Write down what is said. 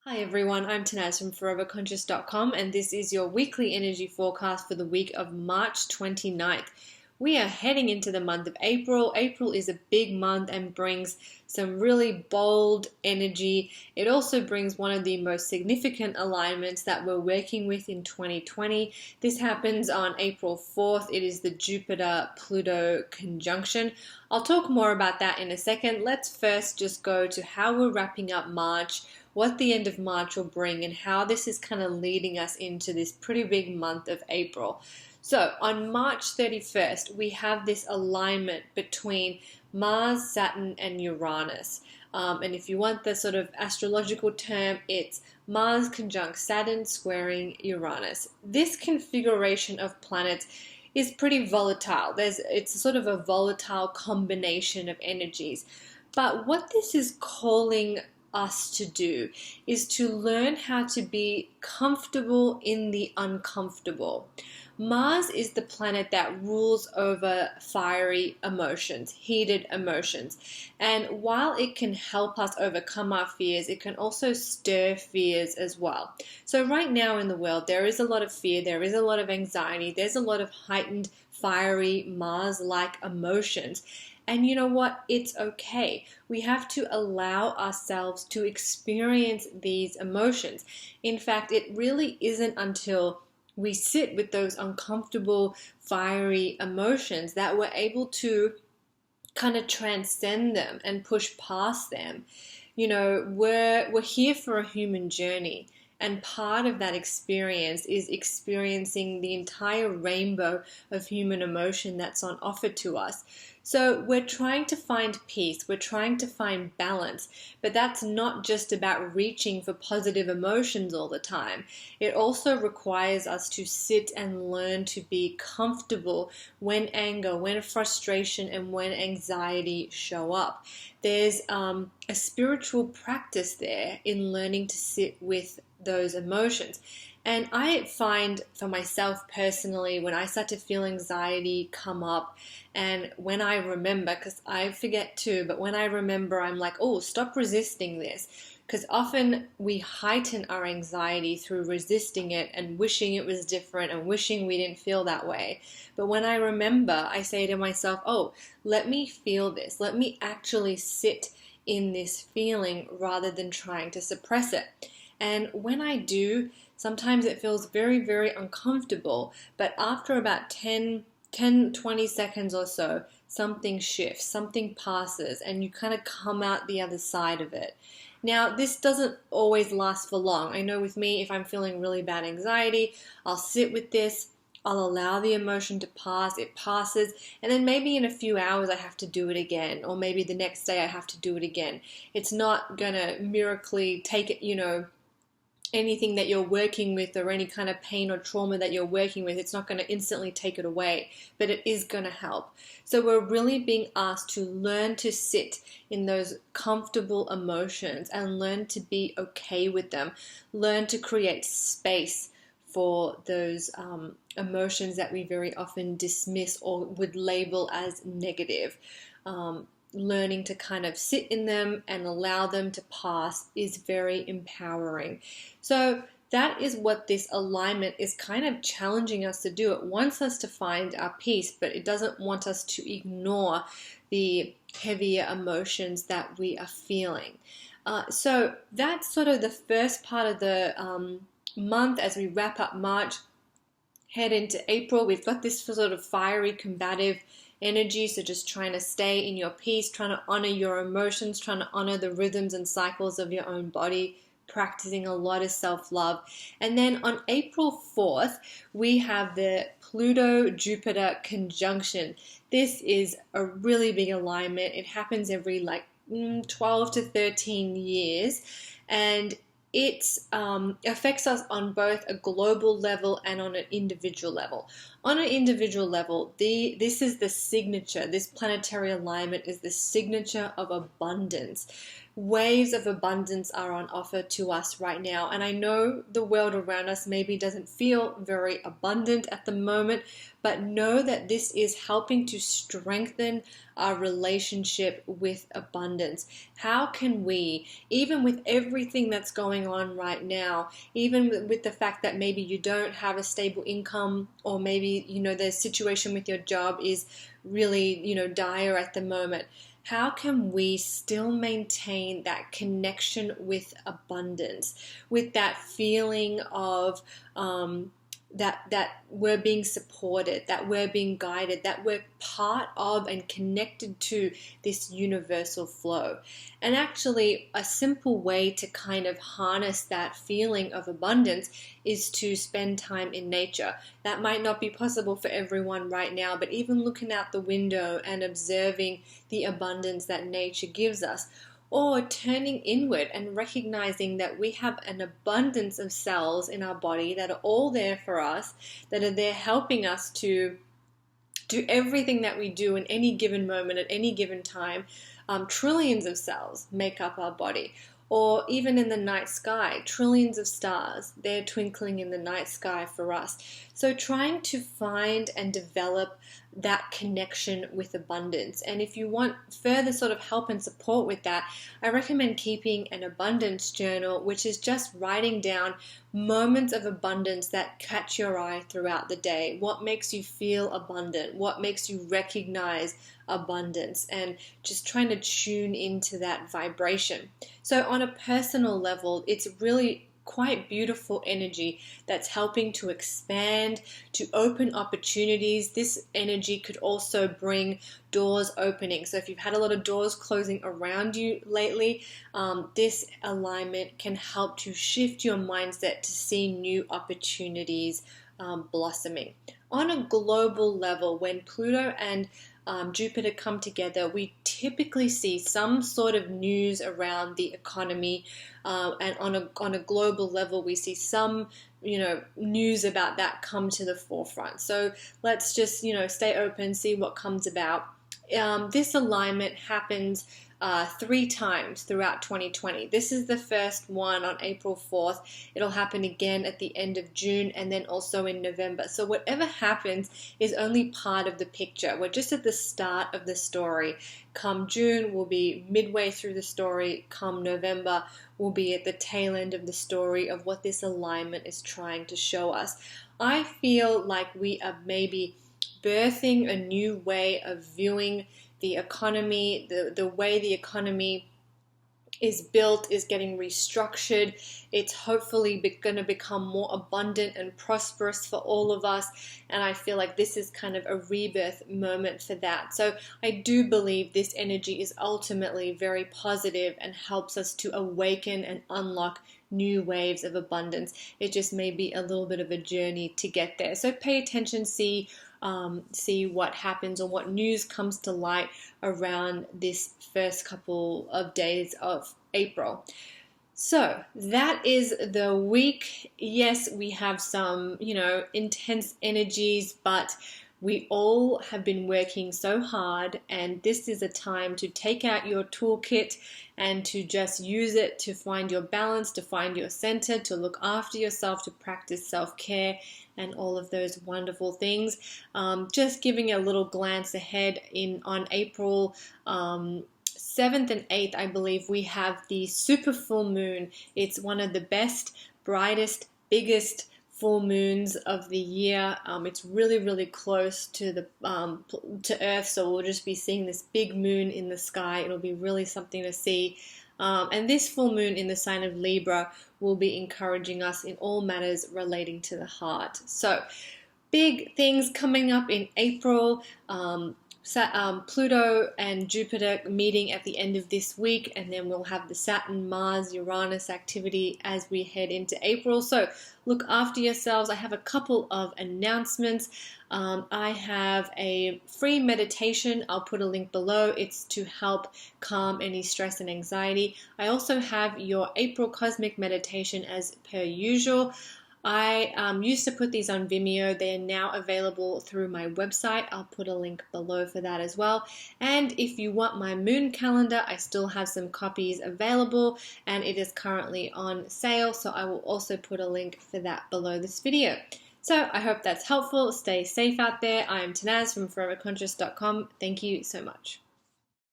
Hi everyone, I'm Tanaz from foreverconscious.com and this is your weekly energy forecast for the week of March 29th. We are heading into the month of April. April is a big month and brings some really bold energy. It also brings one of the most significant alignments that we're working with in 2020. This happens on April 4th. It is the Jupiter-Pluto conjunction. I'll talk more about that in a second. Let's first just go to how we're wrapping up March, what the end of March will bring, and how this is kind of leading us into this pretty big month of April. So on March 31st, we have this alignment between Mars, Saturn, and Uranus. And if you want the sort of astrological term, it's Mars conjunct Saturn squaring Uranus. This configuration of planets is pretty volatile. It's sort of a volatile combination of energies. But what this is calling us to do is to learn how to be comfortable in the uncomfortable. Mars is the planet that rules over fiery emotions, heated emotions. And while it can help us overcome our fears, it can also stir fears as well. So right now in the world, there is a lot of fear, there is a lot of anxiety, there's a lot of heightened, fiery, Mars-like emotions. And you know what? It's okay. We have to allow ourselves to experience these emotions. In fact, it really isn't until we sit with those uncomfortable, fiery emotions that we're able to kind of transcend them and push past them. You know, we're here for a human journey. And part of that experience is experiencing the entire rainbow of human emotion that's on offer to us. So we're trying to find peace, we're trying to find balance, but that's not just about reaching for positive emotions all the time. It also requires us to sit and learn to be comfortable when anger, when frustration, and when anxiety show up. There's a spiritual practice there in learning to sit with those emotions. And I find for myself personally, when I start to feel anxiety come up, and when I remember, because I forget too, but when I remember, I'm like, oh, stop resisting this. Because often we heighten our anxiety through resisting it and wishing it was different and wishing we didn't feel that way. But when I remember, I say to myself, oh, let me feel this. Let me actually sit in this feeling rather than trying to suppress it. And when I do, sometimes it feels very, very uncomfortable. But after about 20 seconds or so, something shifts, something passes, and you kind of come out the other side of it. Now, this doesn't always last for long. I know with me, if I'm feeling really bad anxiety, I'll sit with this, I'll allow the emotion to pass, it passes, and then maybe in a few hours I have to do it again, or maybe the next day I have to do it again. It's not gonna miraculously take it, anything that you're working with or any kind of pain or trauma that you're working with, it's not going to instantly take it away, but it is going to help. So we're really being asked to learn to sit in those comfortable emotions and learn to be okay with them. Learn to create space for those emotions that we very often dismiss or would label as negative. Learning to kind of sit in them and allow them to pass is very empowering. So that is what this alignment is kind of challenging us to do. It wants us to find our peace, but it doesn't want us to ignore the heavier emotions that we are feeling. So that's sort of the first part of the month as we wrap up March, head into April. We've got this sort of fiery, combative energy, so just trying to stay in your peace, trying to honor your emotions, trying to honor the rhythms and cycles of your own body, practicing a lot of self-love. And then on April 4th, we have the Pluto-Jupiter conjunction. This is a really big alignment. It happens every 12 to 13 years, and it affects us on both a global level and on an individual level. On an individual level, this is the signature. This planetary alignment is the signature of abundance. waves of abundance are on offer to us right now. And I know the world around us maybe doesn't feel very abundant at the moment, but know that this is helping to strengthen our relationship with abundance. How can we, even with everything that's going on right now, even with the fact that maybe you don't have a stable income, or maybe, the situation with your job is really, dire at the moment, how can we still maintain that connection with abundance, with that feeling of that we're being supported, that we're being guided, that we're part of and connected to this universal flow? And actually, a simple way to kind of harness that feeling of abundance is to spend time in nature. That might not be possible for everyone right now, but even looking out the window and observing the abundance that nature gives us, or turning inward and recognizing that we have an abundance of cells in our body that are all there for us, that are there helping us to do everything that we do in any given moment at any given time. Trillions of cells make up our body. Or even in the night sky, trillions of stars, they're twinkling in the night sky for us. So trying to find and develop that connection with abundance. And if you want further sort of help and support with that, I recommend keeping an abundance journal, which is just writing down moments of abundance that catch your eye throughout the day. What makes you feel abundant? What makes you recognize abundance? And just trying to tune into that vibration. So on a personal level, it's really quite beautiful energy that's helping to expand, to open opportunities. This energy could also bring doors opening. So if you've had a lot of doors closing around you lately, this alignment can help to shift your mindset to see new opportunities blossoming. On a global level, when Pluto and Jupiter come together, we typically see some sort of news around the economy, and on a global level, we see some news about that come to the forefront. So let's just stay open, see what comes about. This alignment happens 3 times throughout 2020. This is the first one on April 4th. It'll happen again at the end of June, and then also in November. So whatever happens is only part of the picture. We're just at the start of the story. Come June, we'll be midway through the story. Come November, we'll be at the tail end of the story of what this alignment is trying to show us. I feel like we are maybe birthing a new way of viewing the economy. The way the economy is built is getting restructured. It's hopefully going to become more abundant and prosperous for all of us. And I feel like this is kind of a rebirth moment for that. So I do believe this energy is ultimately very positive and helps us to awaken and unlock new waves of abundance. It just may be a little bit of a journey to get there. So pay attention, see what happens or what news comes to light around this first couple of days of April. So that is the week. Yes, we have some, intense energies, but we all have been working so hard, and this is a time to take out your toolkit and to just use it to find your balance, to find your center, to look after yourself, to practice self-care and all of those wonderful things. Just giving a little glance ahead on April 7th and 8th, I believe we have the super full moon. It's one of the best, brightest, biggest full moons of the year. It's really, really close to the to Earth, so we'll just be seeing this big moon in the sky. It'll be really something to see. And this full moon in the sign of Libra will be encouraging us in all matters relating to the heart. So big things coming up in April. Pluto and Jupiter meeting at the end of this week, and then we'll have the Saturn, Mars, Uranus activity as we head into April. So look after yourselves. I have a couple of announcements. I have a free meditation. I'll put a link below. It's to help calm any stress and anxiety. I also have your April cosmic meditation as per usual. I used to put these on Vimeo. They are now available through my website. I'll put a link below for that as well. And if you want my moon calendar, I still have some copies available and it is currently on sale. So I will also put a link for that below this video. So I hope that's helpful. Stay safe out there. I am Tanaz from foreverconscious.com. Thank you so much.